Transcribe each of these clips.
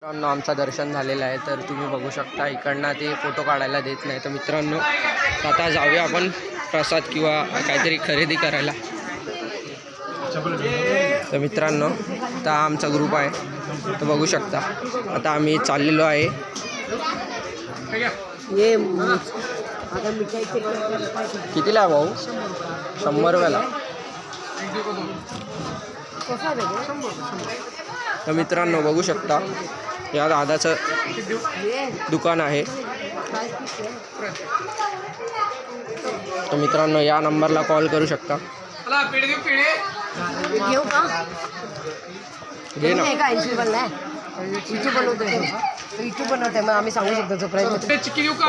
मित्रांनो आमचं दर्शन झालेलं आहे, तर तुम्ही बघू शकता इकडनं ते फोटो काढायला देत नाही. तर मित्रांनो आता जाऊया आपण प्रसाद किंवा काहीतरी खरेदी करायला. तर मित्रांनो आता आमचा ग्रुप आहे, तर बघू शकता आता आम्ही चाललेलो आहे. कितीला आहे भाऊ? 100 रुपयाला. तर मित्रांनो बघू शकता या दादाचं दुकान आहे. तर मित्रांनो या नंबरला कॉल करू शकता. घे ना. मग आम्ही सांगू शकतो प्राईस.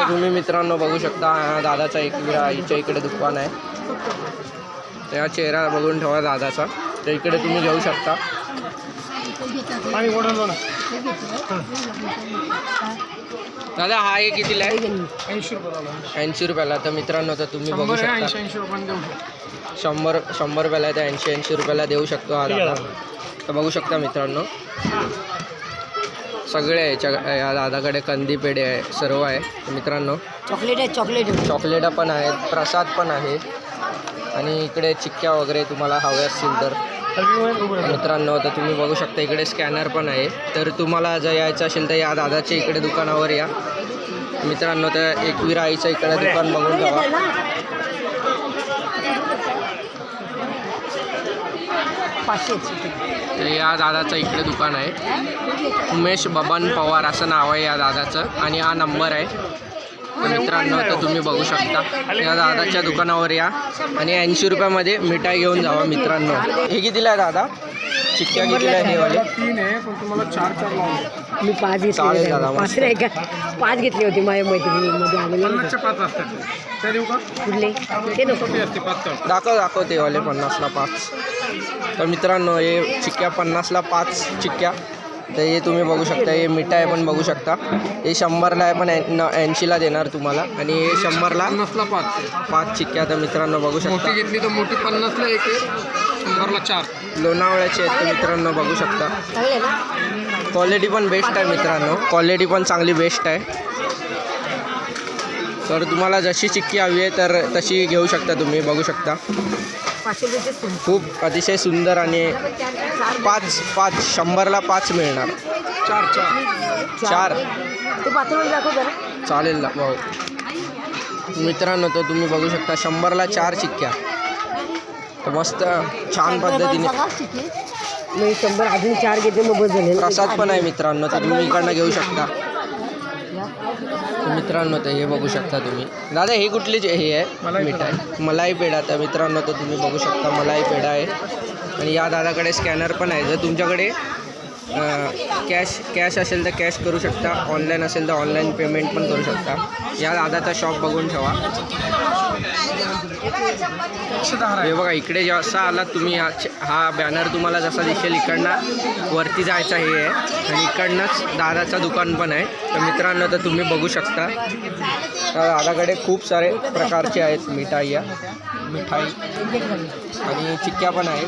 तुम्ही मित्रांनो बघू शकता दादाचा एक आईच्या इकडे दुकान आहे. त्या चेहरा बघून ठेवा दादाचा. तर इकडे तुम्ही घेऊ शकता. दादा हा एक कितीला आहे? 80 रुपयाला. तर मित्रांनो तर तुम्ही बघू शकता 100 रुपयाला तर 80 रुपयाला देऊ शकतो हा दादा. तर बघू शकता मित्रांनो सगळे या दादाकडे कंदी पेढे आहे, सर्व आहे. तर मित्रांनो चॉकलेट पण आहेत, प्रसाद पण आहे आणि इकडे चिक्क्या वगैरे तुम्हाला हवे असतील तर मित्रांनो तर तुम्ही बघू शकता इकडे स्कॅनर पण आहे. तर तुम्हाला जर यायचं असेल तर या दादाच्या इकडे दुकानावर या मित्रांनो. तर एकवीर आईचं इकडे दुकान बघून ठेवा. तर या दादाचं इकडे दुकान आहे. उमेश बबन पवार असं नाव आहे या दादाचं आणि हा नंबर आहे. तर मित्रांनो तर तुम्ही बघू शकता या दादाच्या दुकानावर या आणि 80 रुपयामध्ये मिठाई घेऊन जावा मित्रांनो. हे कितीला आहे दादा? चिक्क्या कितीला आहे? हे वाले 3 आहे पण तुम्हाला 4 लावले. मी 5 घेतले. चालेल दादा. 5 घेतली होती माझ्या मैत्रिणीमध्ये आलेली. 5 असतात ते देऊ का? कुठले ते नको. दाखव ते वाले 50ला 5. तर मित्रांनो हे चिक्क्या 50ला 5 चिक्क्या. तर हे तुम्ही बघू शकता. हे मिठाई पण बघू शकता. हे 100ला आहे पण 80ला देणार तुम्हाला आणि हे 100ला 50ला 5 चिक्क्या. तर मित्रांनो बघू शकता. मोठी घेतली तर मोठी 50ला एक आहे, 100ला 4. लोणावळ्याचे आहेत. तर मित्रांनो बघू शकता क्वालिटी पण बेस्ट आहे मित्रांनो. क्वालिटी पण चांगली बेस्ट आहे. तर तुम्हाला जशी चिक्की हवी आहे तर तशी घेऊ शकता तुम्ही. बघू शकता खूप अतिशय सुंदर आणि 100ला 5 मिळणार. 4 चालेल ना भाऊ. मित्रांनो तर तुम्ही बघू शकता 100ला 4 चिक्क्या. तर मस्त छान पद्धतीने 100 अजून 4 घेते मग बस झाले. प्रसाद पण आहे मित्रांनो. तर तुम्ही इकडनं घेऊ शकता. मित्रांनो तर हे बघू शकता तुम्ही. दादा हे कुठली हे आहे? मिठाई मलाई पेढा. तर मित्रांनो तर तुम्ही बघू शकता मलाई पेढा आहे आणि या दादाकडे स्कॅनर पण आहे. जर तुमच्याकडे कॅश असेल तर कॅश करू शकता, ऑनलाईन असेल तर ऑनलाईन पेमेंट पण करू शकता. या दादाचा शॉप बघून ठेवा. हे बघा इकडे जसा आला तुम्ही हा बॅनर तुम्हाला जसा दिसेल इकडनं वरती जायचं हे आहे आणि इकडनंच दादाचं दुकान पण आहे. तर मित्रांनो तर तुम्ही बघू शकता दादाकडे खूप सारे प्रकारचे आहेत मिठाई आणि चिक्क्या पण आहेत.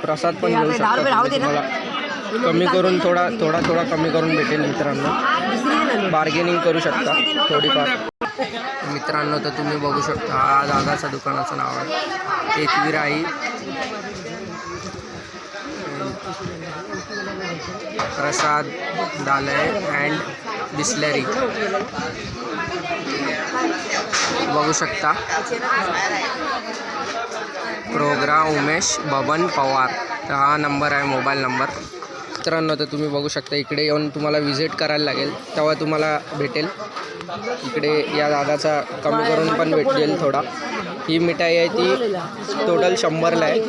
प्रसाद पण घेऊ शकता तुम्हाला. कमी करून थोडा कमी करून भेटेल मित्रांनो. बार्गेनिंग करू शकता थोडीफार. मित्रांनो तर तुम्ही बघू शकता हा दादाच्या दुकानाचं नाव आहे एकवीर आई. प्रसाद दालय अँड बिस्लरी बघू शकता. प्रोग्राम उमेश बबन पवार. तर हा नंबर आहे, मोबाईल नंबर. मित्रांनो तर तुम्ही बघू शकता इकडे येऊन तुम्हाला व्हिजिट करायला लागेल तेव्हा तुम्हाला भेटेल. इकडे या दादाचा कमी करून पण भेटेल थोडा. ही मिठाई आहे ती टोटल 100ला आहे.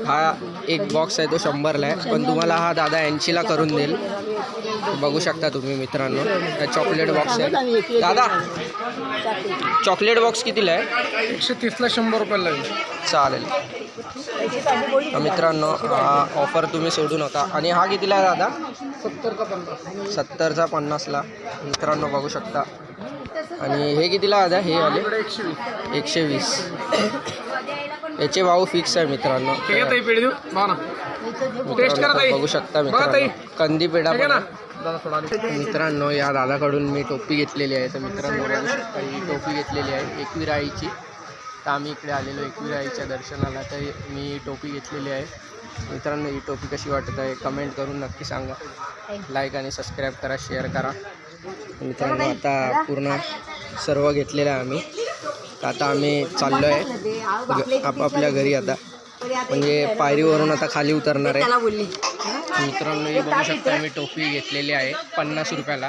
हा एक बॉक्स आहे तो 100ला आहे पण तुम्हाला हा दादा 80ला करून देईल. बघू शकता तुम्ही मित्रांनो. चॉकलेट बॉक्स आहे. दादा चॉकलेट बॉक्स कितीला आहे? 130ला 100 रुपयाला लागेल. चालेल. मित्रांनो ऑफर तुम्ही सोडू नका. आणि हा कितीला आहे दादा? 70चा 50ला. मित्रांनो बघू शकता. आणि हे कितीला दादा? हे आले 120. याचे भाव फिक्स आहे मित्रांनो. ठीक आहे ताई, पेढी देऊ बघा ना. टेस्ट करा मित्रांनो ताई. बघू शकता बघा ताई. मित्रांनो कंदी पेढा ठीक आहे पण ना आहे. दादा थोडा आली. मित्रांनो या दादाकडून मी टोपी घेतलेली आहे. तर मित्रांनो बघू शकता ही टोपी घेतलेली आहे एकविराईची. तर आम्ही इकडे आलेलो एकविराईच्या दर्शनाला. तर मी टोपी घेतलेली आहे. मित्रांनो ही टोपी कशी वाटत आहे कमेंट करून नक्की सांगा. लाईक आणि सबस्क्राईब करा, शेअर करा. मित्रांनो आता पूर्ण सर्व घेतलेलं आहे आम्ही. तर आता आम्ही चाललो आहे आपापल्या घरी आता, म्हणजे पायरीवरून आता खाली उतरणार आहे. त्याला बोलली मित्रांनो हे बघू शकता मी टोपी घेतलेली आहे 50 रुपयाला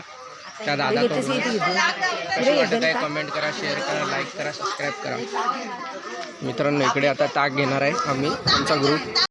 त्या दादाकडून. कशी वाटत आहे कमेंट करा, शेअर करा, लाईक करा, सबस्क्राईब करा. मित्रांनो इकडे आता ताक घेणार आहे आम्ही, आमचा ग्रुप.